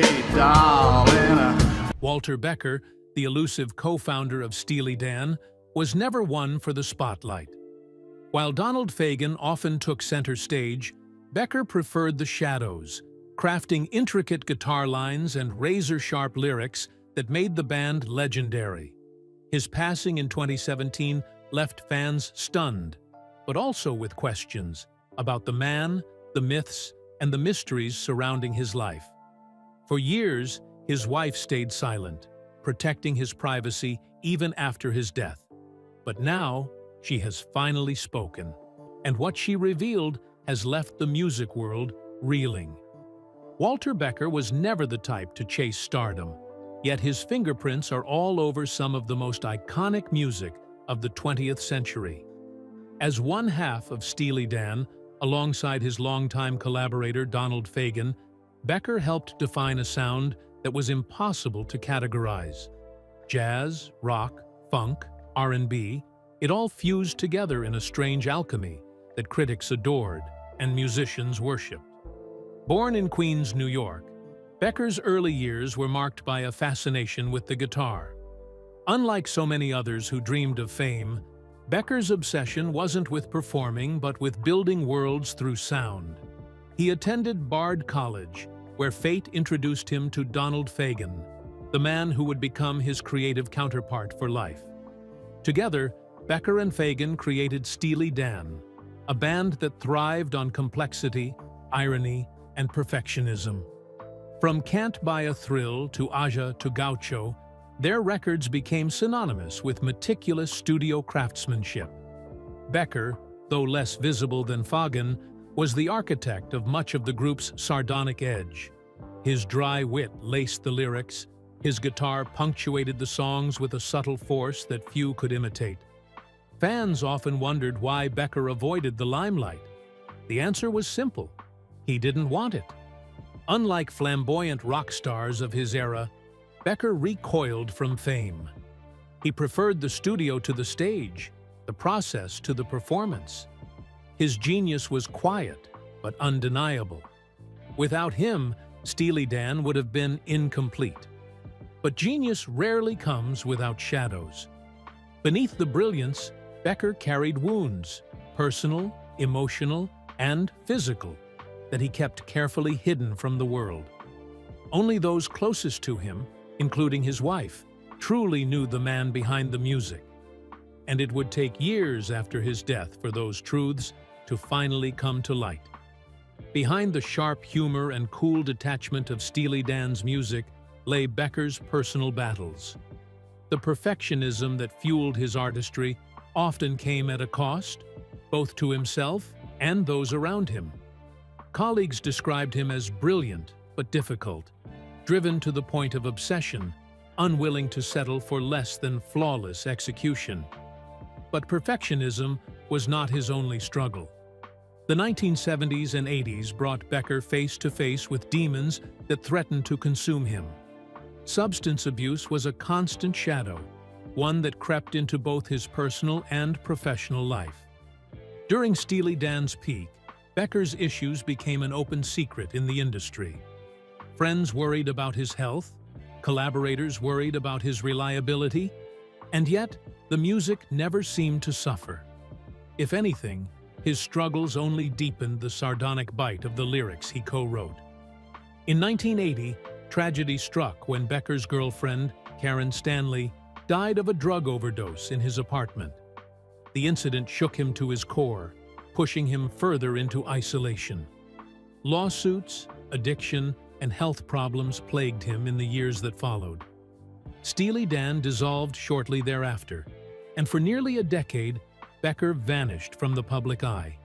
sweet darling. Walter Becker, the elusive co-founder of Steely Dan, was never one for the spotlight. While Donald Fagen often took center stage, Becker preferred the shadows, crafting intricate guitar lines and razor-sharp lyrics that made the band legendary. His passing in 2017 left fans stunned, but also with questions about the man, the myths, and the mysteries surrounding his life. For years, his wife stayed silent, protecting his privacy even after his death. But now, she has finally spoken, and what she revealed has left the music world reeling. Walter Becker was never the type to chase stardom, yet his fingerprints are all over some of the most iconic music of the 20th century. As one half of Steely Dan, alongside his longtime collaborator Donald Fagen, Becker helped define a sound that was impossible to categorize. Jazz, rock, funk, R&B, it all fused together in a strange alchemy that critics adored and musicians worshipped. Born in Queens, New York, Becker's early years were marked by a fascination with the guitar. Unlike so many others who dreamed of fame, Becker's obsession wasn't with performing but with building worlds through sound. He attended Bard College, where fate introduced him to Donald Fagen, the man who would become his creative counterpart for life. Together, Becker and Fagen created Steely Dan, a band that thrived on complexity, irony, and perfectionism. From Can't Buy a Thrill to Aja to Gaucho, their records became synonymous with meticulous studio craftsmanship. Becker, though less visible than Fagen, was the architect of much of the group's sardonic edge. His dry wit laced the lyrics, his guitar punctuated the songs with a subtle force that few could imitate. Fans often wondered why Becker avoided the limelight. The answer was simple: he didn't want it. Unlike flamboyant rock stars of his era, Becker recoiled from fame. He preferred the studio to the stage, the process to the performance. His genius was quiet, but undeniable. Without him, Steely Dan would have been incomplete. But genius rarely comes without shadows. Beneath the brilliance, Becker carried wounds, personal, emotional, and physical, that he kept carefully hidden from the world. Only those closest to him, including his wife, truly knew the man behind the music. And it would take years after his death for those truths to finally come to light. Behind the sharp humor and cool detachment of Steely Dan's music lay Becker's personal battles. The perfectionism that fueled his artistry often came at a cost, both to himself and those around him. Colleagues described him as brilliant but difficult, driven to the point of obsession, unwilling to settle for less than flawless execution. But perfectionism was not his only struggle. The 1970s and 80s brought Becker face to face with demons that threatened to consume him. Substance abuse was a constant shadow, one that crept into both his personal and professional life. During Steely Dan's peak, Becker's issues became an open secret in the industry. Friends worried about his health, collaborators worried about his reliability, and yet the music never seemed to suffer. If anything, his struggles only deepened the sardonic bite of the lyrics he co-wrote. In 1980, tragedy struck when Becker's girlfriend, Karen Stanley, died of a drug overdose in his apartment. The incident shook him to his core, pushing him further into isolation. Lawsuits, addiction, and health problems plagued him in the years that followed. Steely Dan dissolved shortly thereafter, and for nearly a decade, Becker vanished from the public eye.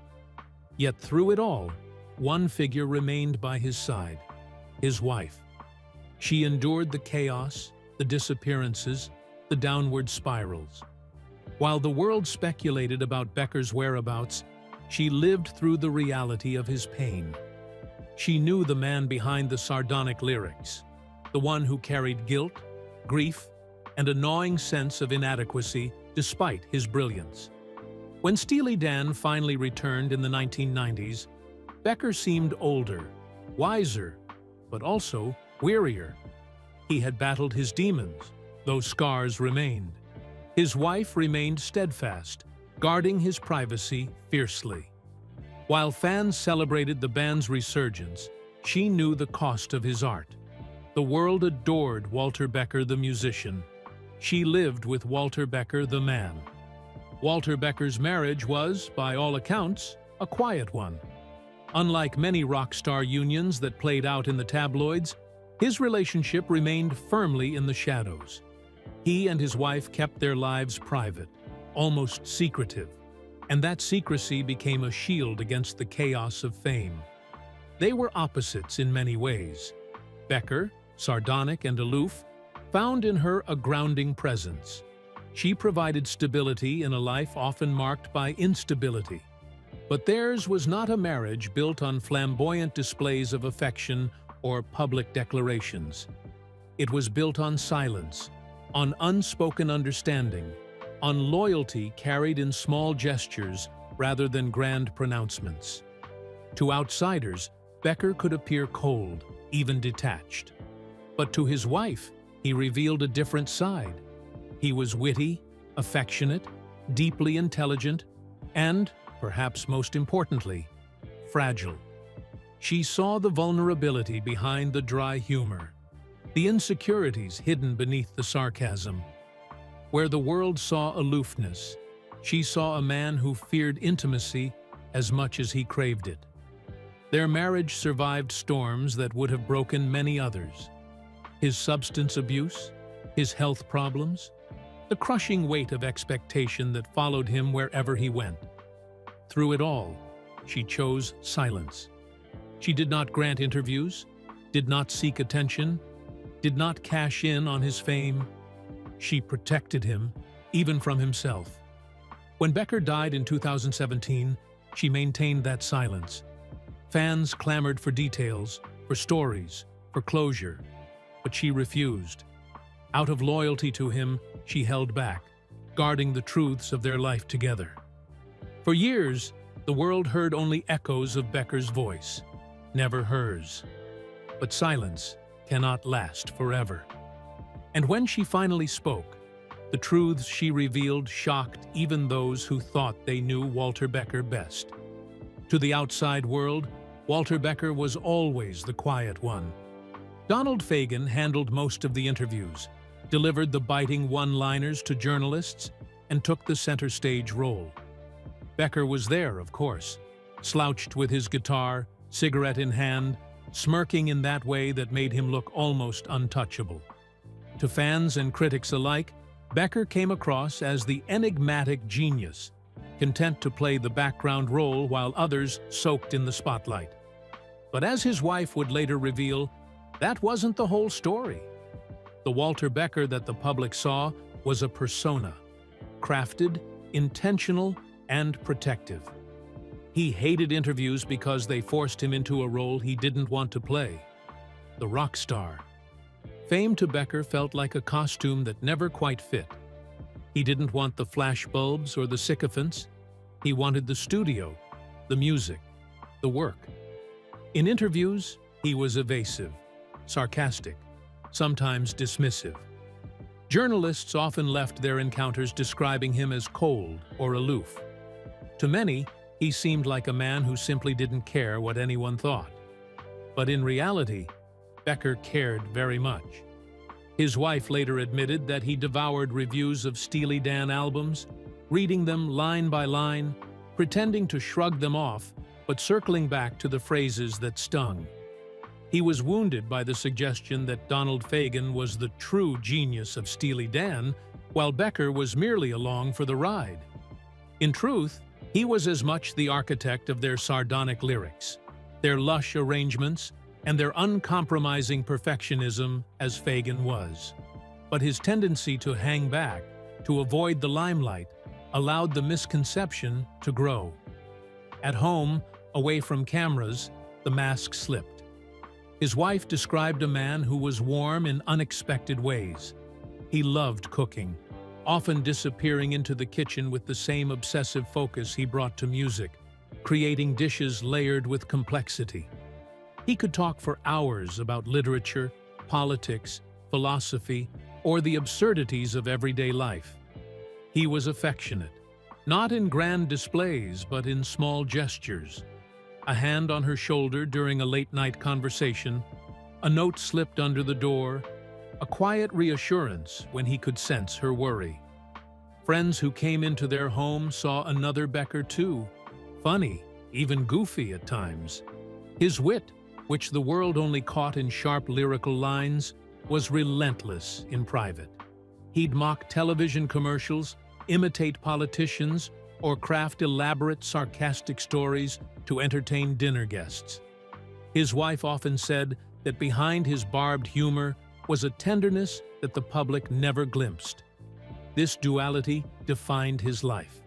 Yet through it all, one figure remained by his side: his wife. She endured the chaos, the disappearances, the downward spirals. While the world speculated about Becker's whereabouts, she lived through the reality of his pain. She knew the man behind the sardonic lyrics, the one who carried guilt, grief, and a gnawing sense of inadequacy despite his brilliance. When Steely Dan finally returned in the 1990s, Becker seemed older, wiser, but also wearier. He had battled his demons, though scars remained. His wife remained steadfast, guarding his privacy fiercely. While fans celebrated the band's resurgence, she knew the cost of his art. The world adored Walter Becker the musician. She lived with Walter Becker the man. Walter Becker's marriage was, by all accounts, a quiet one. Unlike many rock star unions that played out in the tabloids, his relationship remained firmly in the shadows. He and his wife kept their lives private, almost secretive, and that secrecy became a shield against the chaos of fame. They were opposites in many ways. Becker, sardonic and aloof, found in her a grounding presence. She provided stability in a life often marked by instability. But theirs was not a marriage built on flamboyant displays of affection or public declarations. It was built on silence, on unspoken understanding, on loyalty carried in small gestures rather than grand pronouncements. To outsiders, Becker could appear cold, even detached. But to his wife, he revealed a different side. He was witty, affectionate, deeply intelligent, and, perhaps most importantly, fragile. She saw the vulnerability behind the dry humor, the insecurities hidden beneath the sarcasm. Where the world saw aloofness, she saw a man who feared intimacy as much as he craved it. Their marriage survived storms that would have broken many others. His substance abuse, his health problems, the crushing weight of expectation that followed him wherever he went. Through it all, she chose silence. She did not grant interviews, did not seek attention, did not cash in on his fame. She protected him, even from himself. When Becker died in 2017, she maintained that silence. Fans clamored for details, for stories, for closure, but she refused. Out of loyalty to him, she held back, guarding the truths of their life together. For years, the world heard only echoes of Becker's voice, never hers. But silence cannot last forever. And when she finally spoke, the truths she revealed shocked even those who thought they knew Walter Becker best. To the outside world, Walter Becker was always the quiet one. Donald Fagen handled most of the interviews, delivered the biting one-liners to journalists, and took the center stage role. Becker was there, of course, slouched with his guitar, cigarette in hand, smirking in that way that made him look almost untouchable. To fans and critics alike, Becker came across as the enigmatic genius, content to play the background role while others soaked in the spotlight. But as his wife would later reveal, that wasn't the whole story. The Walter Becker that the public saw was a persona, crafted, intentional, and protective. He hated interviews because they forced him into a role he didn't want to play, the rock star. Fame to Becker felt like a costume that never quite fit. He didn't want the flashbulbs or the sycophants. He wanted the studio, the music, the work. In interviews, he was evasive, sarcastic, sometimes dismissive. Journalists often left their encounters describing him as cold or aloof. To many, he seemed like a man who simply didn't care what anyone thought. But in reality, Becker cared very much. His wife later admitted that he devoured reviews of Steely Dan albums, reading them line by line, pretending to shrug them off, but circling back to the phrases that stung. He was wounded by the suggestion that Donald Fagen was the true genius of Steely Dan, while Becker was merely along for the ride. In truth, he was as much the architect of their sardonic lyrics, their lush arrangements, and their uncompromising perfectionism as Fagen was. But his tendency to hang back, to avoid the limelight, allowed the misconception to grow. At home, away from cameras, the mask slipped. His wife described a man who was warm in unexpected ways. He loved cooking, often disappearing into the kitchen with the same obsessive focus he brought to music, creating dishes layered with complexity. He could talk for hours about literature, politics, philosophy, or the absurdities of everyday life. He was affectionate, not in grand displays but in small gestures. A hand on her shoulder during a late-night conversation, a note slipped under the door, a quiet reassurance when he could sense her worry. Friends who came into their home saw another Becker too, funny, even goofy at times. His wit, which the world only caught in sharp lyrical lines, was relentless in private. He'd mock television commercials, imitate politicians, or craft elaborate, sarcastic stories to entertain dinner guests. His wife often said that behind his barbed humor was a tenderness that the public never glimpsed. This duality defined his life.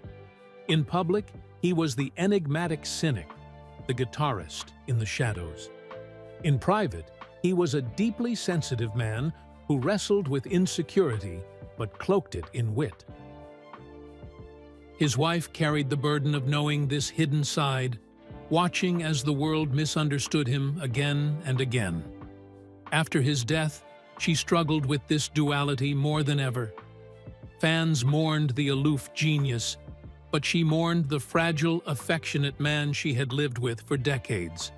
In public, he was the enigmatic cynic, the guitarist in the shadows. In private, he was a deeply sensitive man who wrestled with insecurity but cloaked it in wit. His wife carried the burden of knowing this hidden side, watching as the world misunderstood him again and again. After his death, she struggled with this duality more than ever. Fans mourned the aloof genius, but she mourned the fragile, affectionate man she had lived with for decades.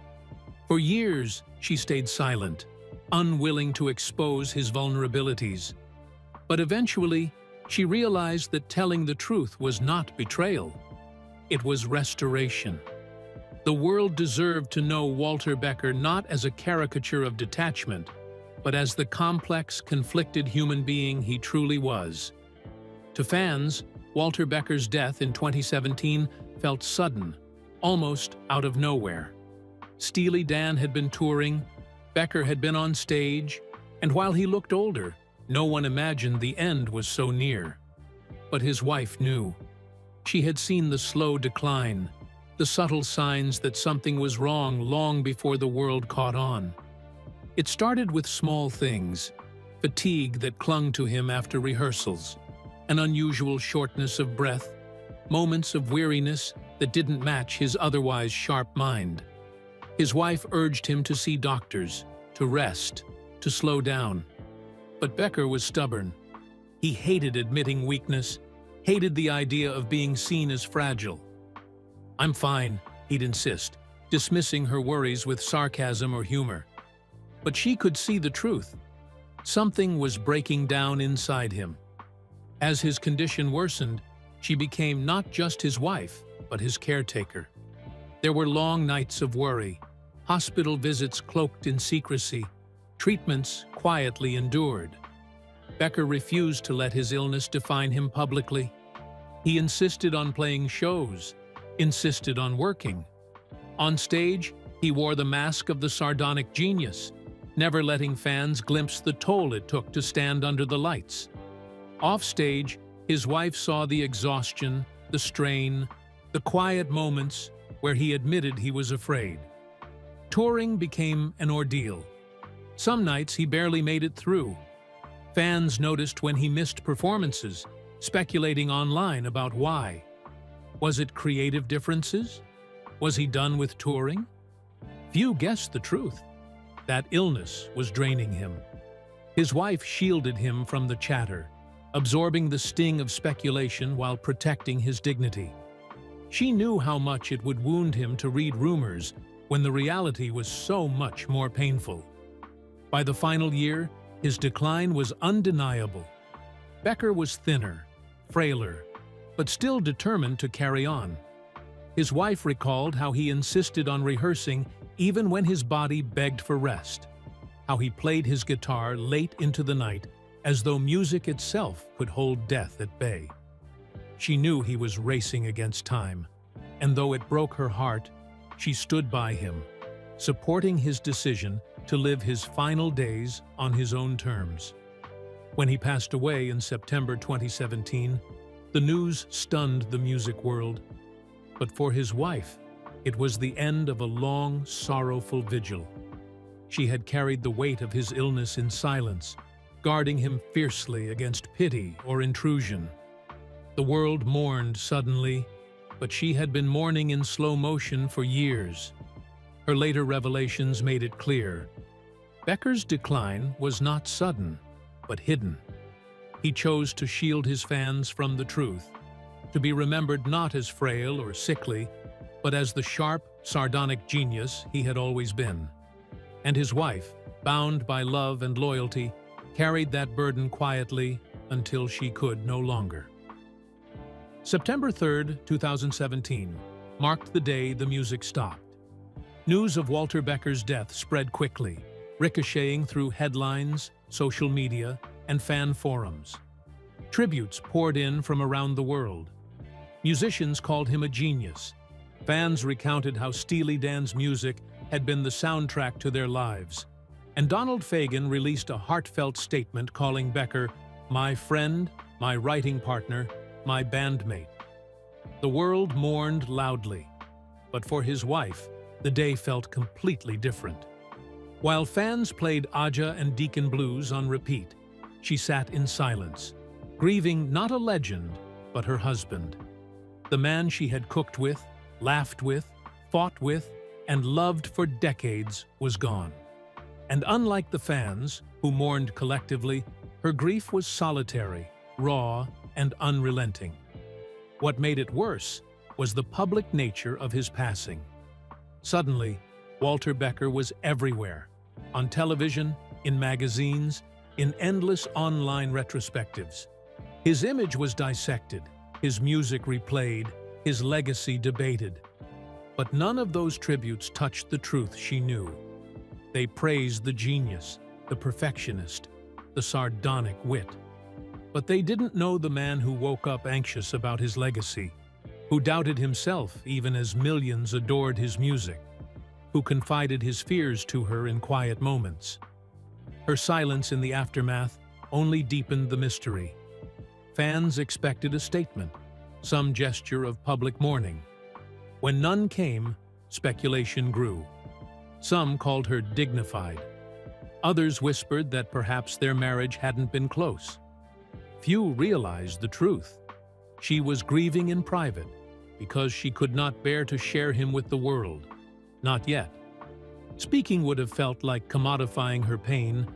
For years, she stayed silent, unwilling to expose his vulnerabilities. But eventually, she realized that telling the truth was not betrayal. It was restoration. The world deserved to know Walter Becker not as a caricature of detachment, but as the complex, conflicted human being he truly was. To fans, Walter Becker's death in 2017 felt sudden, almost out of nowhere. Steely Dan had been touring, Becker had been on stage, and while he looked older, no one imagined the end was so near. But his wife knew. She had seen the slow decline, the subtle signs that something was wrong long before the world caught on. It started with small things, fatigue that clung to him after rehearsals, an unusual shortness of breath, moments of weariness that didn't match his otherwise sharp mind. His wife urged him to see doctors, to rest, to slow down. But Becker was stubborn. He hated admitting weakness, hated the idea of being seen as fragile. "I'm fine," he'd insist, dismissing her worries with sarcasm or humor. But she could see the truth. Something was breaking down inside him. As his condition worsened, she became not just his wife, but his caretaker. There were long nights of worry, hospital visits cloaked in secrecy, treatments quietly endured. Becker refused to let his illness define him publicly. He insisted on playing shows, insisted on working. On stage, he wore the mask of the sardonic genius, never letting fans glimpse the toll it took to stand under the lights. Offstage, his wife saw the exhaustion, the strain, the quiet moments where he admitted he was afraid. Touring became an ordeal. Some nights he barely made it through. Fans noticed when he missed performances, speculating online about why. Was it creative differences? Was he done with touring? Few guessed the truth. That illness was draining him. His wife shielded him from the chatter, absorbing the sting of speculation while protecting his dignity. She knew how much it would wound him to read rumors when the reality was so much more painful. By the final year, his decline was undeniable. Becker was thinner, frailer, but still determined to carry on. His wife recalled how he insisted on rehearsing even when his body begged for rest, how he played his guitar late into the night as though music itself could hold death at bay. She knew he was racing against time, and though it broke her heart, she stood by him, supporting his decision to live his final days on his own terms. When he passed away in September 2017, the news stunned the music world. But for his wife, it was the end of a long, sorrowful vigil. She had carried the weight of his illness in silence, guarding him fiercely against pity or intrusion. The world mourned suddenly, but she had been mourning in slow motion for years. Her later revelations made it clear. Becker's decline was not sudden, but hidden. He chose to shield his fans from the truth, to be remembered not as frail or sickly, but as the sharp, sardonic genius he had always been. And his wife, bound by love and loyalty, carried that burden quietly until she could no longer. September 3, 2017, marked the day the music stopped. News of Walter Becker's death spread quickly, ricocheting through headlines, social media, and fan forums. Tributes poured in from around the world. Musicians called him a genius. Fans recounted how Steely Dan's music had been the soundtrack to their lives. And Donald Fagen released a heartfelt statement calling Becker "my friend, my writing partner, my bandmate." The world mourned loudly, but for his wife, the day felt completely different. While fans played Aja and Deacon Blues on repeat, she sat in silence, grieving not a legend, but her husband. The man she had cooked with, laughed with, fought with, and loved for decades was gone. And unlike the fans, who mourned collectively, her grief was solitary, raw, and unrelenting. What made it worse was the public nature of his passing. Suddenly, Walter Becker was everywhere, on television, in magazines, in endless online retrospectives. His image was dissected, his music replayed, his legacy debated. But none of those tributes touched the truth she knew. They praised the genius, the perfectionist, the sardonic wit. But they didn't know the man who woke up anxious about his legacy, who doubted himself even as millions adored his music, who confided his fears to her in quiet moments. Her silence in the aftermath only deepened the mystery. Fans expected a statement, some gesture of public mourning. When none came, speculation grew. Some called her dignified. Others whispered that perhaps their marriage hadn't been close. Few realized the truth. She was grieving in private because she could not bear to share him with the world. Not yet. Speaking would have felt like commodifying her pain,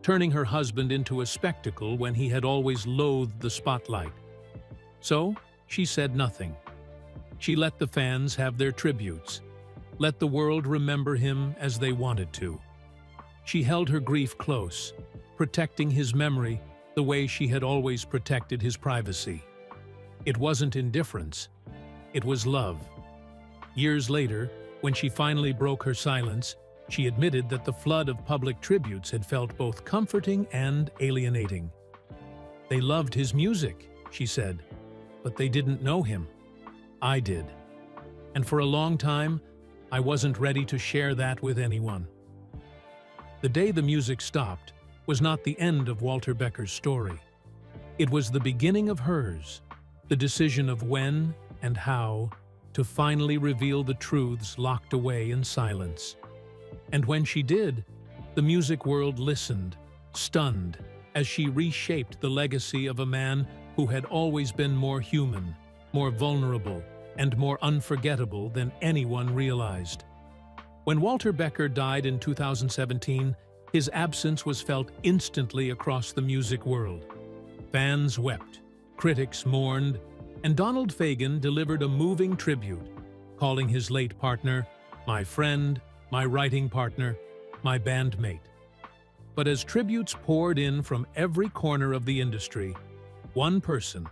turning her husband into a spectacle when he had always loathed the spotlight. So, she said nothing. She let the fans have their tributes, let the world remember him as they wanted to. She held her grief close, protecting his memory the way she had always protected his privacy. It wasn't indifference, it was love. Years later, when she finally broke her silence, she admitted that the flood of public tributes had felt both comforting and alienating. They loved his music, she said, but they didn't know him. I did. And for a long time, I wasn't ready to share that with anyone. The day the music stopped was not the end of Walter Becker's story. It was the beginning of hers, the decision of when and how to finally reveal the truths locked away in silence. And when she did, the music world listened, stunned, as she reshaped the legacy of a man who had always been more human, more vulnerable, and more unforgettable than anyone realized. When Walter Becker died in 2017, his absence was felt instantly across the music world. Fans wept, critics mourned, and Donald Fagen delivered a moving tribute, calling his late partner, "my friend, my writing partner, my bandmate." But as tributes poured in from every corner of the industry, one person,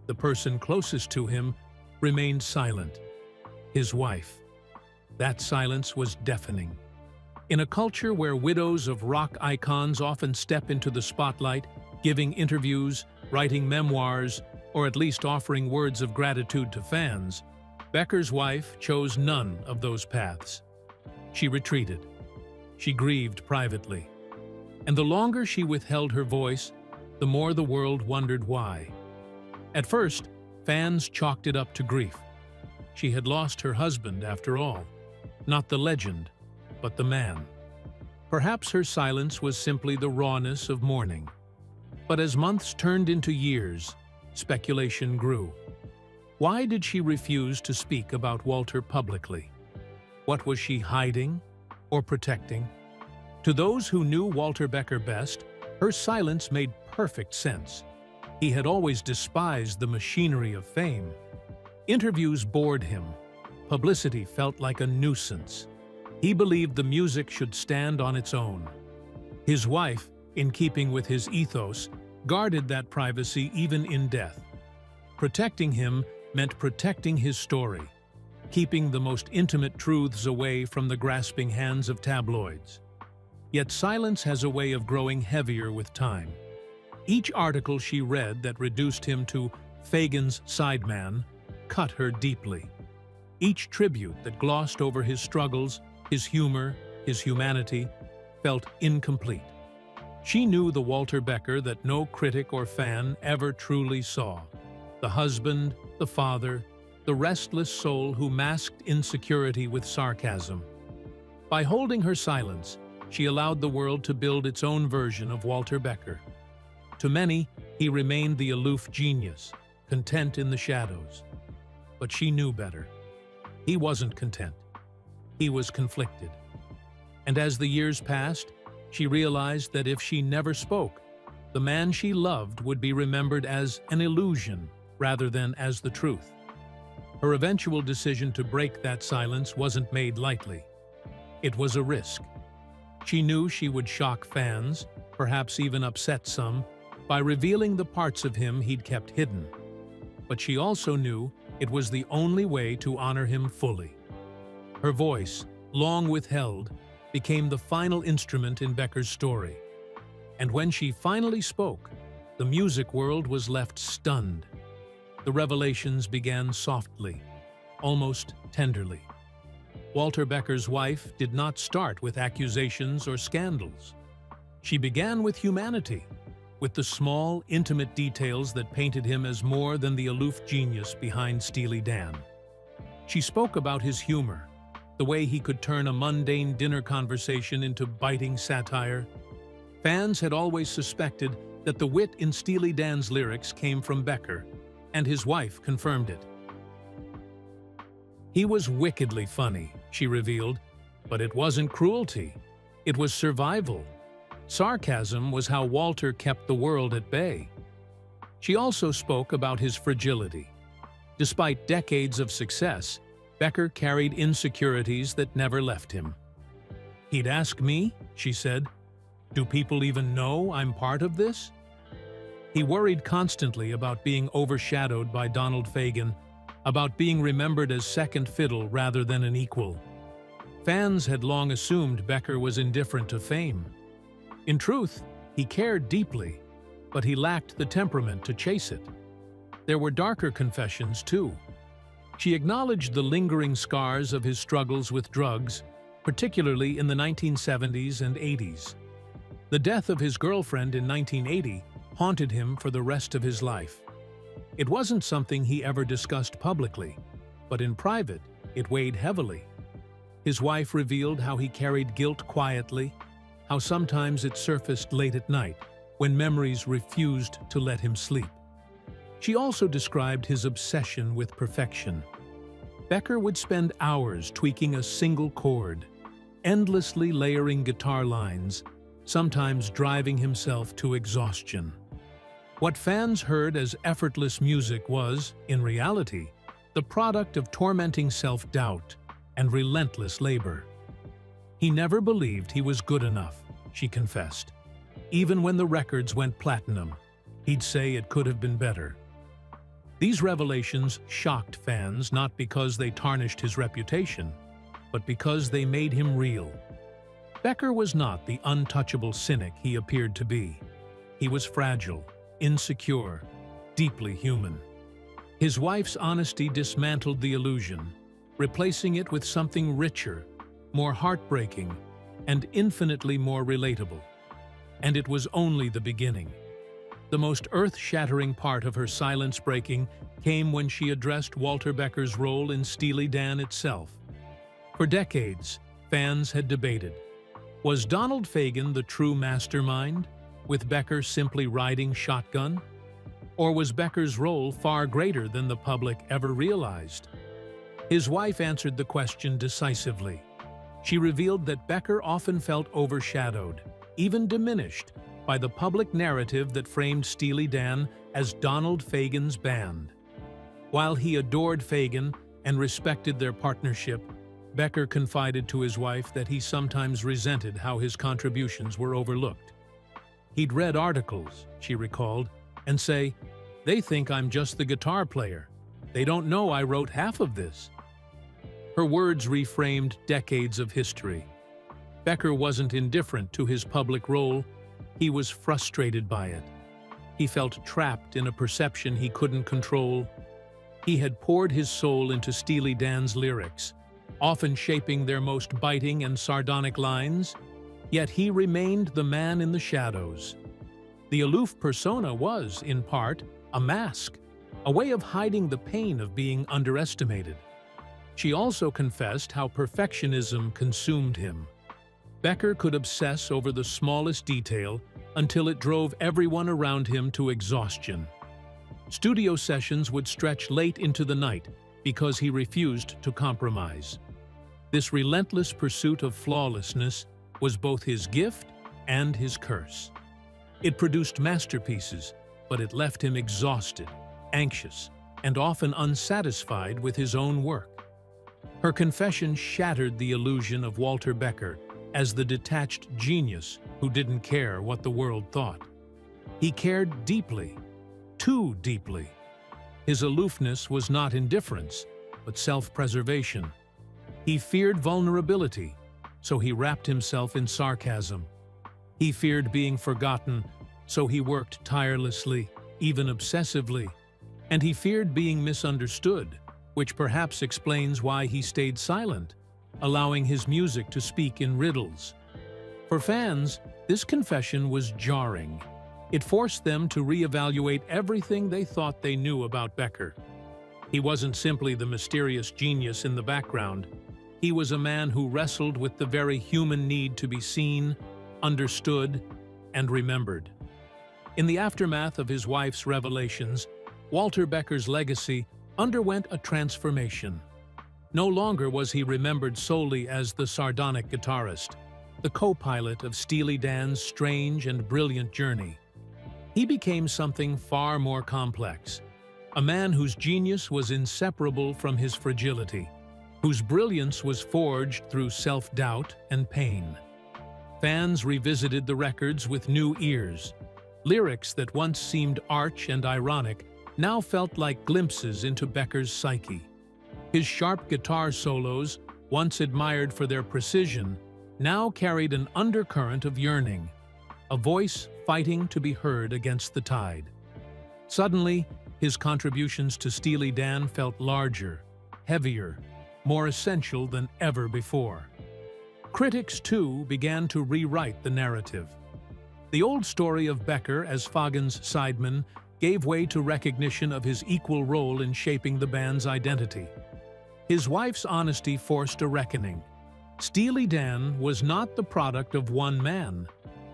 the person closest to him, remained silent: his wife. That silence was deafening. In a culture where widows of rock icons often step into the spotlight, giving interviews, writing memoirs, or at least offering words of gratitude to fans, Becker's wife chose none of those paths. She retreated. She grieved privately. And the longer she withheld her voice, the more the world wondered why. At first, fans chalked it up to grief. She had lost her husband, after all. Not the legend, but the man. Perhaps her silence was simply the rawness of mourning. But as months turned into years, speculation grew. Why did she refuse to speak about Walter publicly? What was she hiding or protecting? To those who knew Walter Becker best, her silence made perfect sense. He had always despised the machinery of fame. Interviews bored him. Publicity felt like a nuisance. He believed the music should stand on its own. His wife, in keeping with his ethos, guarded that privacy even in death. Protecting him meant protecting his story, keeping the most intimate truths away from the grasping hands of tabloids. Yet silence has a way of growing heavier with time. Each article she read that reduced him to Fagin's sideman cut her deeply. Each tribute that glossed over his struggles, his humor, his humanity, felt incomplete. She knew the Walter Becker that no critic or fan ever truly saw. The husband, the father, the restless soul who masked insecurity with sarcasm. By holding her silence, she allowed the world to build its own version of Walter Becker. To many, he remained the aloof genius, content in the shadows. But she knew better. He wasn't content. He was conflicted. And as the years passed, she realized that if she never spoke, the man she loved would be remembered as an illusion rather than as the truth. Her eventual decision to break that silence wasn't made lightly. It was a risk. She knew she would shock fans, perhaps even upset some, by revealing the parts of him he'd kept hidden. But she also knew it was the only way to honor him fully. Her voice, long withheld, became the final instrument in Becker's story. And when she finally spoke, the music world was left stunned. The revelations began softly, almost tenderly. Walter Becker's wife did not start with accusations or scandals. She began with humanity, with the small, intimate details that painted him as more than the aloof genius behind Steely Dan. She spoke about his humor, the way he could turn a mundane dinner conversation into biting satire. Fans had always suspected that the wit in Steely Dan's lyrics came from Becker, and his wife confirmed it. He was wickedly funny, she revealed, but it wasn't cruelty. It was survival. Sarcasm was how Walter kept the world at bay. She also spoke about his fragility. Despite decades of success, Becker carried insecurities that never left him. "He'd ask me," she said, "do people even know I'm part of this?" He worried constantly about being overshadowed by Donald Fagen, about being remembered as second fiddle rather than an equal. Fans had long assumed Becker was indifferent to fame. In truth, he cared deeply, but he lacked the temperament to chase it. There were darker confessions, too. She acknowledged the lingering scars of his struggles with drugs, particularly in the 1970s and 80s. The death of his girlfriend in 1980 haunted him for the rest of his life. It wasn't something he ever discussed publicly, but in private, it weighed heavily. His wife revealed how he carried guilt quietly, how sometimes it surfaced late at night, when memories refused to let him sleep. She also described his obsession with perfection. Becker would spend hours tweaking a single chord, endlessly layering guitar lines, sometimes driving himself to exhaustion. What fans heard as effortless music was, in reality, the product of tormenting self-doubt and relentless labor. He never believed he was good enough, she confessed. Even when the records went platinum, he'd say it could have been better. These revelations shocked fans not because they tarnished his reputation, but because they made him real. Becker was not the untouchable cynic he appeared to be. He was fragile, insecure, deeply human. His wife's honesty dismantled the illusion, replacing it with something richer, more heartbreaking, and infinitely more relatable. And it was only the beginning. The most earth-shattering part of her silence breaking came when she addressed Walter Becker's role in Steely Dan itself. For decades, fans had debated, was Donald Fagen the true mastermind, with Becker simply riding shotgun? Or was Becker's role far greater than the public ever realized? His wife answered the question decisively. She revealed that Becker often felt overshadowed, even diminished, by the public narrative that framed Steely Dan as Donald Fagen's band. While he adored Fagen and respected their partnership, Becker confided to his wife that he sometimes resented how his contributions were overlooked. He'd read articles, she recalled, and say, "They think I'm just the guitar player. They don't know I wrote half of this." Her words reframed decades of history. Becker wasn't indifferent to his public role, he was frustrated by it. He felt trapped in a perception he couldn't control. He had poured his soul into Steely Dan's lyrics, often shaping their most biting and sardonic lines, yet he remained the man in the shadows. The aloof persona was, in part, a mask, a way of hiding the pain of being underestimated. She also confessed how perfectionism consumed him. Becker could obsess over the smallest detail until it drove everyone around him to exhaustion. Studio sessions would stretch late into the night because he refused to compromise. This relentless pursuit of flawlessness was both his gift and his curse. It produced masterpieces, but it left him exhausted, anxious, and often unsatisfied with his own work. Her confession shattered the illusion of Walter Becker as the detached genius who didn't care what the world thought. He cared deeply, too deeply. His aloofness was not indifference, but self-preservation. He feared vulnerability, so he wrapped himself in sarcasm. He feared being forgotten, so he worked tirelessly, even obsessively. And he feared being misunderstood, which perhaps explains why he stayed silent, allowing his music to speak in riddles. For fans, this confession was jarring. It forced them to reevaluate everything they thought they knew about Becker. He wasn't simply the mysterious genius in the background. He was a man who wrestled with the very human need to be seen, understood, and remembered. In the aftermath of his wife's revelations, Walter Becker's legacy underwent a transformation. No longer was he remembered solely as the sardonic guitarist, the co-pilot of Steely Dan's strange and brilliant journey. He became something far more complex, a man whose genius was inseparable from his fragility, whose brilliance was forged through self-doubt and pain. Fans revisited the records with new ears. Lyrics that once seemed arch and ironic now felt like glimpses into Becker's psyche. His sharp guitar solos, once admired for their precision, now carried an undercurrent of yearning, a voice fighting to be heard against the tide. Suddenly, his contributions to Steely Dan felt larger, heavier, more essential than ever before. Critics, too, began to rewrite the narrative. The old story of Becker as Fagen's sideman gave way to recognition of his equal role in shaping the band's identity. His wife's honesty forced a reckoning. Steely Dan was not the product of one man,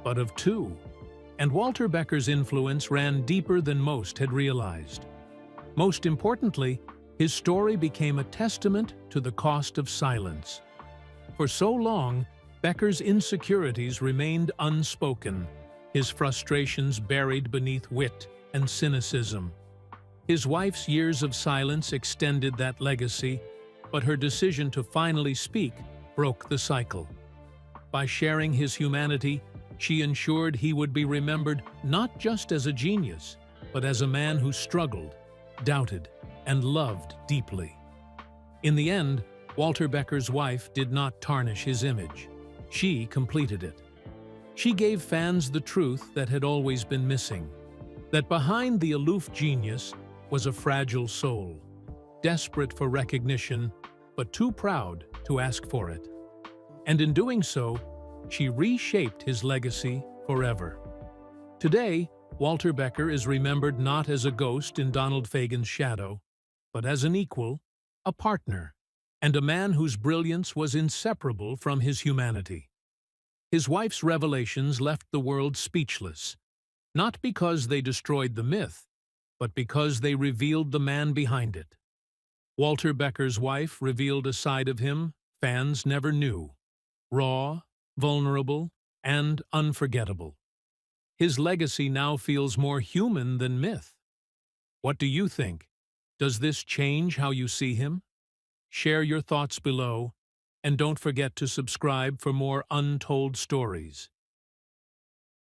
but of two, and Walter Becker's influence ran deeper than most had realized. Most importantly, his story became a testament to the cost of silence. For so long, Becker's insecurities remained unspoken, his frustrations buried beneath wit and cynicism. His wife's years of silence extended that legacy, but her decision to finally speak broke the cycle. By sharing his humanity, she ensured he would be remembered not just as a genius, but as a man who struggled, doubted, and loved deeply. In the end, Walter Becker's wife did not tarnish his image. She completed it. She gave fans the truth that had always been missing, that behind the aloof genius was a fragile soul, desperate for recognition, but too proud to ask for it. And in doing so, she reshaped his legacy forever. Today, Walter Becker is remembered not as a ghost in Donald Fagen's shadow, but as an equal, a partner, and a man whose brilliance was inseparable from his humanity. His wife's revelations left the world speechless, not because they destroyed the myth, but because they revealed the man behind it. Walter Becker's wife revealed a side of him fans never knew. raw, vulnerable, and unforgettable. His legacy now feels more human than myth. What do you think? Does this change how you see him? Share your thoughts below, and don't forget to subscribe for more untold stories.